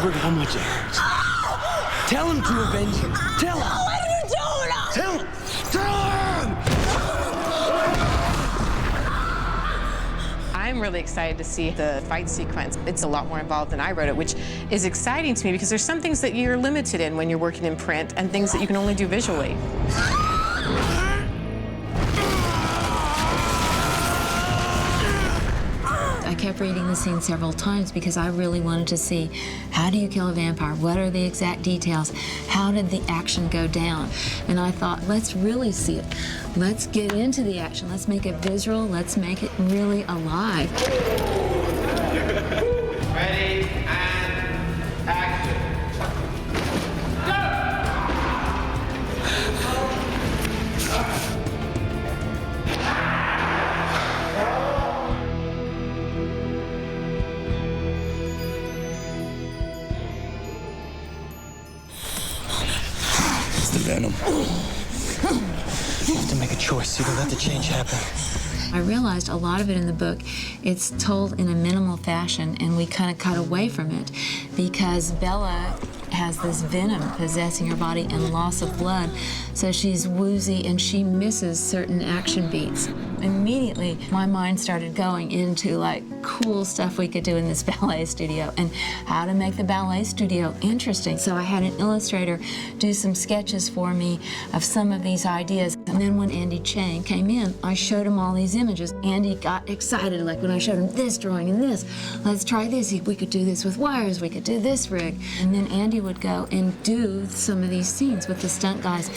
covered how much it hurts. Tell him to avenge you. Tell him. What are you doing? Tell him. Tell him! I'm really excited to see the fight sequence. It's a lot more involved than I wrote it, which is exciting to me because there's some things that you're limited in when you're working in print and things that you can only do visually. I kept reading the scene several times because I really wanted to see, how do you kill a vampire? What are the exact details? How did the action go down? And I thought, let's really see it. Let's get into the action. Let's make it visual. Let's make it really alive. Ready, and action. It's the venom. You have to make a choice. You can let the change happen. I realized a lot of it in the book, it's told in a minimal fashion, and we kind of cut away from it because Bella has this venom possessing her body and loss of blood, so she's woozy and she misses certain action beats. Immediately, my mind started going into like cool stuff we could do in this ballet studio and how to make the ballet studio interesting. So I had an illustrator do some sketches for me of some of these ideas. And then when Andy Chang came in, I showed him all these images. Andy got excited, like when I showed him this drawing and this. Let's try this. We could do this with wires. We could do this rig. And then Andy would go and do some of these scenes with the stunt guys.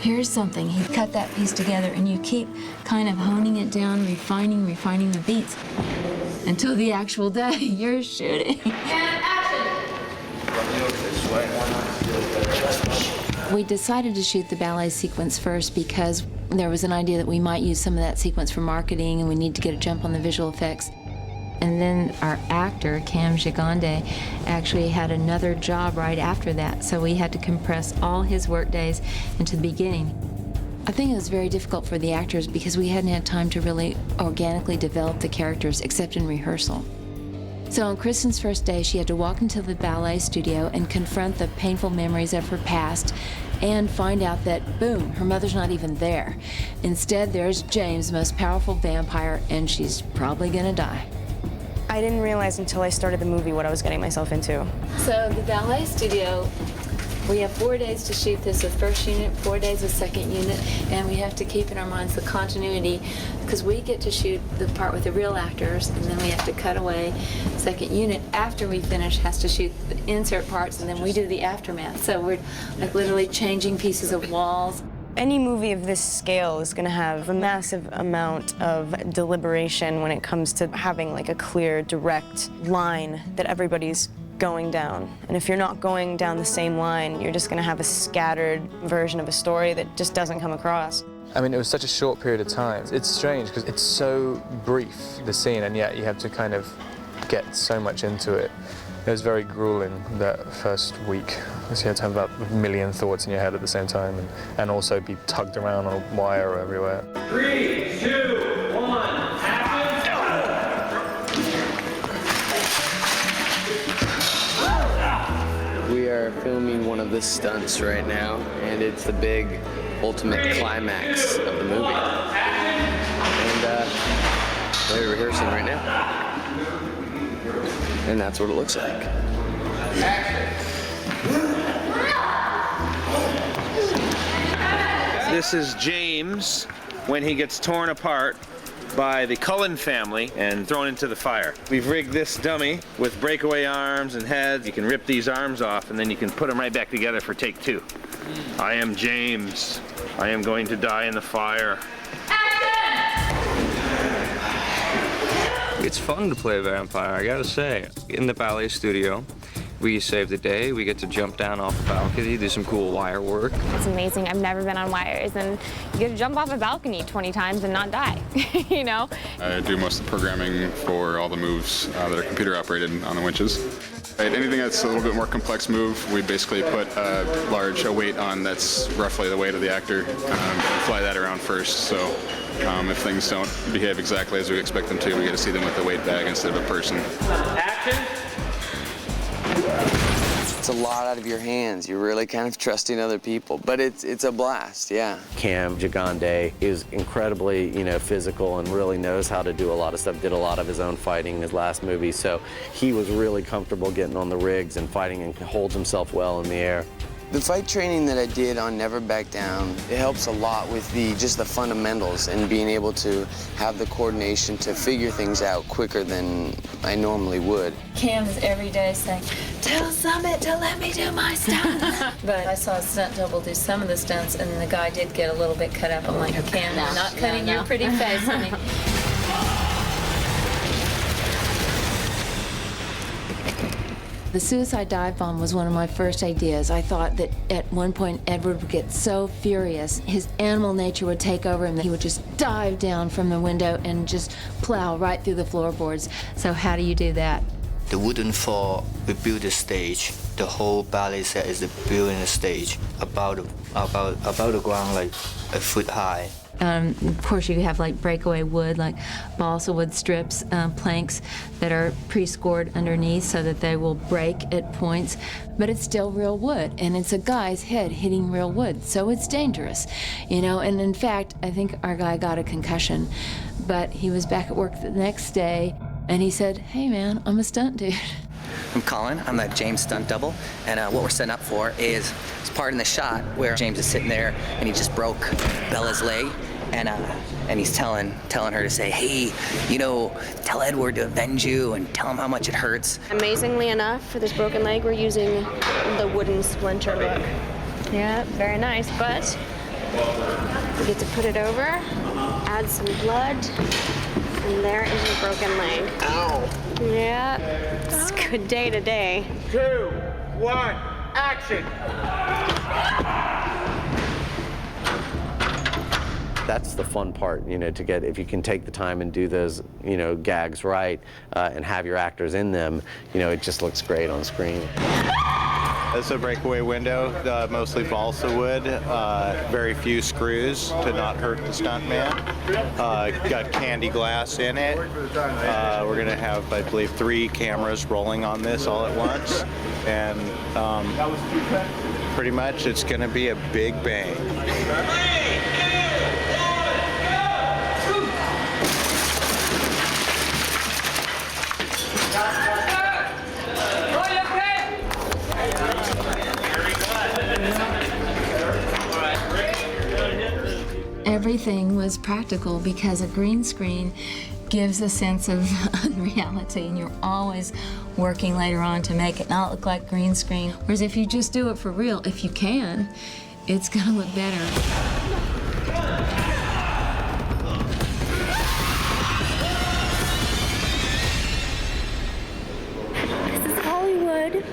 Here's something. He'd cut that piece together, and you keep kind of honing it down, refining the beats until the actual day you're shooting. And action! We decided to shoot the ballet sequence first because there was an idea that we might use some of that sequence for marketing and we need to get a jump on the visual effects. And then our actor, Cam Gigande, actually had another job right after that, so we had to compress all his work days into the beginning. I think it was very difficult for the actors because we hadn't had time to really organically develop the characters except in rehearsal. So on Kristen's first day, she had to walk into the ballet studio and confront the painful memories of her past and find out that, boom, her mother's not even there. Instead, there's James, the most powerful vampire, and she's probably gonna die. I didn't realize until I started the movie what I was getting myself into. So the ballet studio, we have 4 days to shoot this with first unit, 4 days with second unit, and we have to keep in our minds the continuity because we get to shoot the part with the real actors, and then we have to cut away. Second unit, after we finish, has to shoot the insert parts, and then we do the aftermath. So we're like literally changing pieces of walls. Any movie of this scale is going to have a massive amount of deliberation when it comes to having like a clear, direct line that everybody's going down. And if you're not going down the same line, you're just going to have a scattered version of a story that just doesn't come across. I mean, it was such a short period of time. It's strange because it's so brief, the scene, and yet you have to kind of get so much into it. It was very grueling that first week, because you had to have about a million thoughts in your head at the same time and also be tugged around on a wire everywhere. 3, 2, 1, action! We are filming one of the stunts right now, and it's the big ultimate climax of the movie. And they're rehearsing right now. And that's what it looks like. This is James when he gets torn apart by the Cullen family and thrown into the fire. We've rigged this dummy with breakaway arms and heads. You can rip these arms off and then you can put them right back together for take 2. I am James. I am going to die in the fire. It's fun to play a vampire, I gotta say. In the ballet studio, we save the day. We get to jump down off the balcony, do some cool wire work. It's amazing. I've never been on wires, and you get to jump off a balcony 20 times and not die, you know? I do most of the programming for all the moves that are computer operated on the winches. Right, anything that's a little bit more complex move, we basically put a weight on that's roughly the weight of the actor, fly that around first. So if things don't behave exactly as we expect them to, we get to see them with the weight bag instead of a person. Action! It's a lot out of your hands. You're really kind of trusting other people, but it's a blast, yeah. Cam Gigande is incredibly, physical and really knows how to do a lot of stuff, did a lot of his own fighting in his last movie, so he was really comfortable getting on the rigs and fighting and holds himself well in the air. The fight training that I did on Never Back Down, it helps a lot with just the fundamentals and being able to have the coordination to figure things out quicker than I normally would. Cam is every day saying, "Tell Summit to let me do my stunts." But I saw a stunt double do some of the stunts, and the guy did get a little bit cut up. I'm like, Cam, I'm not cutting your pretty face, honey. The suicide dive bomb was one of my first ideas. I thought that at one point Edward would get so furious, his animal nature would take over and he would just dive down from the window and just plow right through the floorboards. So how do you do that? The wooden floor, we built a stage. The whole ballet set is building a stage about the ground, like a foot high. Of course, you have like breakaway wood, like balsa wood strips, planks that are pre-scored underneath so that they will break at points, but it's still real wood, and it's a guy's head hitting real wood, so it's dangerous, and in fact, I think our guy got a concussion, but he was back at work the next day, and he said, "Hey man, I'm a stunt dude." I'm Colin, I'm the James stunt double, and what we're setting up for is part in the shot where James is sitting there and he just broke Bella's leg, and he's telling her to say, "Hey, tell Edward to avenge you and tell him how much it hurts." Amazingly enough, for this broken leg, we're using the wooden splinter look. Yeah, very nice, but we get to put it over, add some blood, and there is your broken leg. Ow! Yeah, it's a good day today. 2, 1, action! That's the fun part, to get, if you can take the time and do those, gags right and have your actors in them, it just looks great on screen. It's a breakaway window, mostly balsa wood, very few screws to not hurt the stuntman. Got candy glass in it. We're going to have, I believe, 3 cameras rolling on this all at once. And pretty much it's going to be a big bang. Everything was practical because a green screen gives a sense of unreality, and you're always working later on to make it not look like green screen. Whereas if you just do it for real, if you can, it's gonna look better. This is Hollywood.